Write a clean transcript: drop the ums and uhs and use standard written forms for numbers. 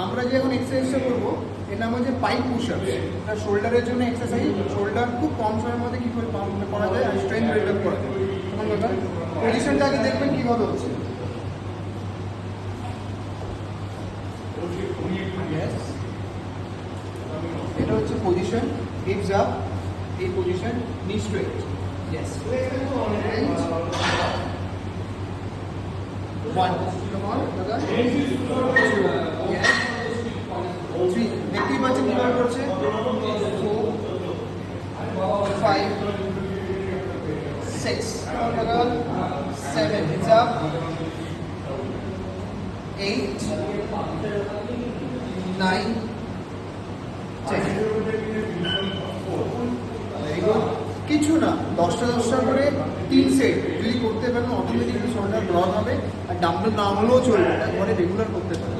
আমরা যে এখন এক্সারসাইজটা করবো এর নাম হচ্ছে পাইপ পুশ আপ। এটা শোল্ডারের জন্য এক্সারসাইজ। শোল্ডার খুব কম সময়ের মধ্যে কী করে করা যায় আর স্ট্রেংথ বিল্ড আপ করা যায়। তখন ব্যাপার পজিশনটা আগে দেখবেন কীভাবে হচ্ছে। এটা হচ্ছে পজিশন, হিপস আপ, এই পজিশন, নি straight. Yes. One. Come on, brother. Yes. Three. দেখতেই পাচ্ছেন কিভাবে করছে। 4, 5, 6. Come on, brother. 7. It's up. 8, 9, 10. Very good. কিছু না, 10টা করে 3 সেট যদি করতে পারেন অটোমেটিকলি শোল্ডার ব্রড হবে। আর ডাম্বেল না হলেও চলবে, একবারে রেগুলার করতে পারেন।